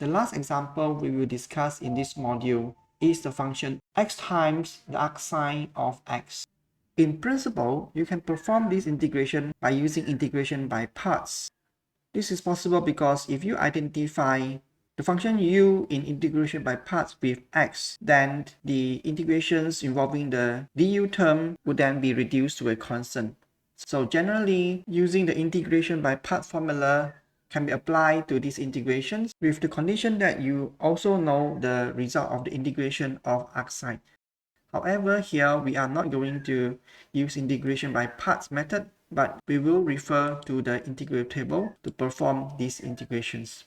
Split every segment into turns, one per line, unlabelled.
The last example we will discuss in this module is the function x times the arcsine of x. In principle, you can perform this integration by using integration by parts. This is possible because if you identify the function u in integration by parts with x, then the integrations involving the du term would then be reduced to a constant. So generally, using the integration by parts formula can be applied to these integrations with the condition that you also know the result of the integration of arcsine. However, here we are not going to use integration by parts method, but we will refer to the integral table to perform these integrations.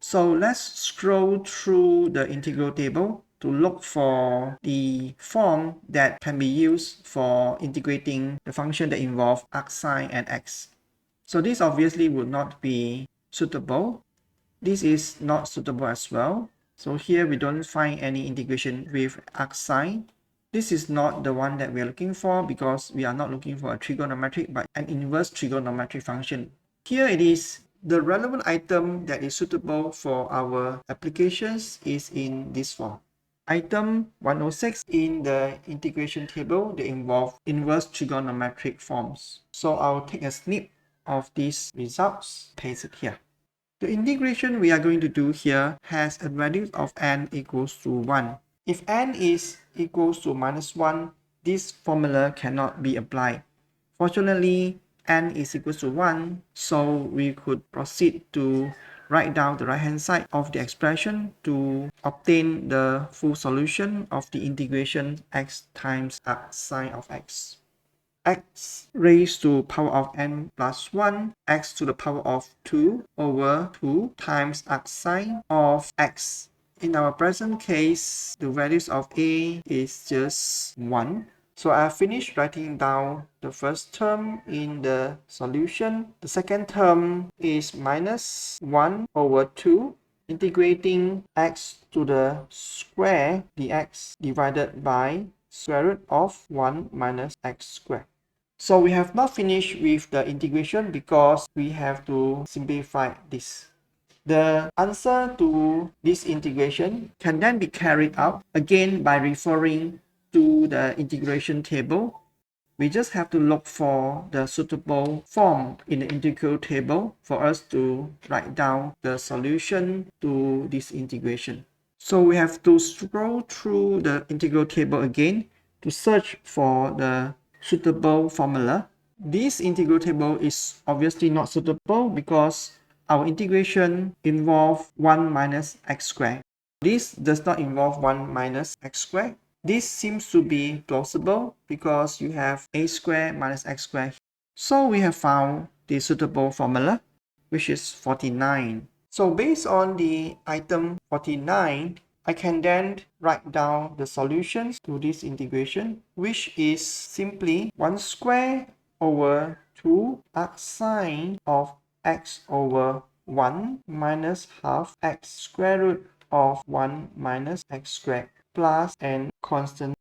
So let's scroll through the integral table to look for the form that can be used for integrating the function that involve arcsine and x. So this obviously would not be suitable. This is not suitable as well. So here we don't find any integration with arcsine. This is not the one that we are looking for because we are not looking for a trigonometric but an inverse trigonometric function. Here it is. The relevant item that is suitable for our applications is in this form. Item 106 in the integration table, they involve inverse trigonometric forms. So I'll take a snip of these results, paste it here. The integration we are going to do here has a value of n equals to 1. If n is equals to -1, this formula cannot be applied. Fortunately, n is equals to 1, so we could proceed to write down the right-hand side of the expression to obtain the full solution of the integration x times arcsine of x. X raised to power of n plus 1, x to the power of 2 over 2 times arcsine of x. In our present case, the values of a is just 1. So I have finished writing down the first term in the solution. The second term is minus 1 over 2, integrating x to the square dx divided by square root of 1 minus x squared. So we have not finished with the integration because we have to simplify this. The answer to this integration can then be carried out again by referring to the integration table. We just have to look for the suitable form in the integral table for us to write down the solution to this integration. So we have to scroll through the integral table again to search for the suitable formula. This integral table is obviously not suitable because our integration involves 1 minus x squared. This does not involve 1 minus x squared. This seems to be plausible because you have a squared minus x squared. So we have found the suitable formula, which is 49. So based on the item 49, I can then write down the solutions to this integration, which is simply 1 square over 2 arcsine of x over 1 minus half x square root of 1 minus x squared plus n constant.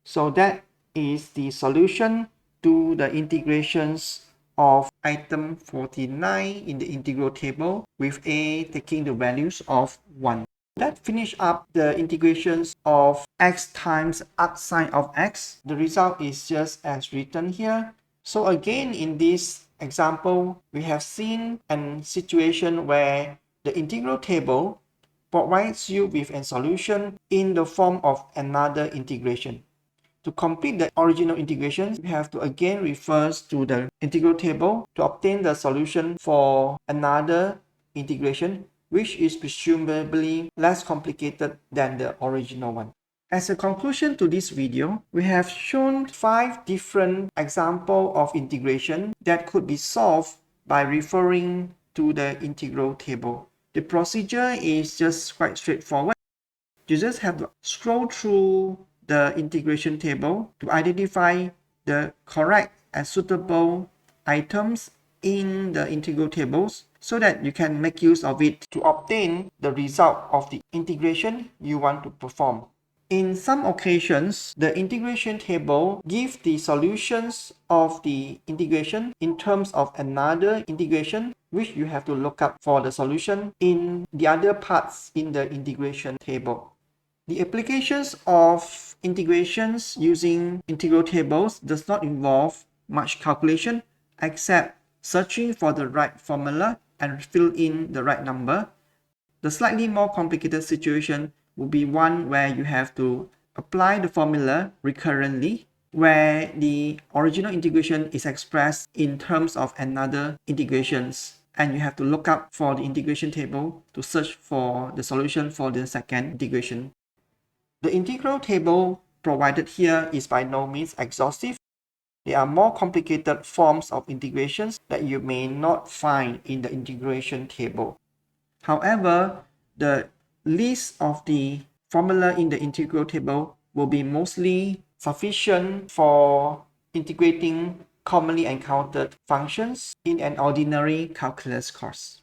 So that is the solution to the integrations of item 49 in the integral table with a taking the values of 1. That finish up the integrations of x times arcsine of x. The result is just as written here. So again, in this example, we have seen a situation where the integral table provides you with a solution in the form of another integration. To complete the original integration, we have to again refer to the integral table to obtain the solution for another integration, which is presumably less complicated than the original one. As a conclusion to this video, we have shown 5 different examples of integration that could be solved by referring to the integral table. The procedure is just quite straightforward. You just have to scroll through the integration table to identify the correct and suitable items in the integral tables so that you can make use of it to obtain the result of the integration you want to perform. In some occasions, the integration table gives the solutions of the integration in terms of another integration which you have to look up for the solution in the other parts in the integration table. The applications of integrations using integral tables does not involve much calculation except searching for the right formula and fill in the right number. The slightly more complicated situation would be one where you have to apply the formula recurrently, where the original integration is expressed in terms of another integrations, and you have to look up for the integration table to search for the solution for the second integration. The integral table provided here is by no means exhaustive. There are more complicated forms of integrations that you may not find in the integration table. However, the list of the formula in the integral table will be mostly sufficient for integrating commonly encountered functions in an ordinary calculus course.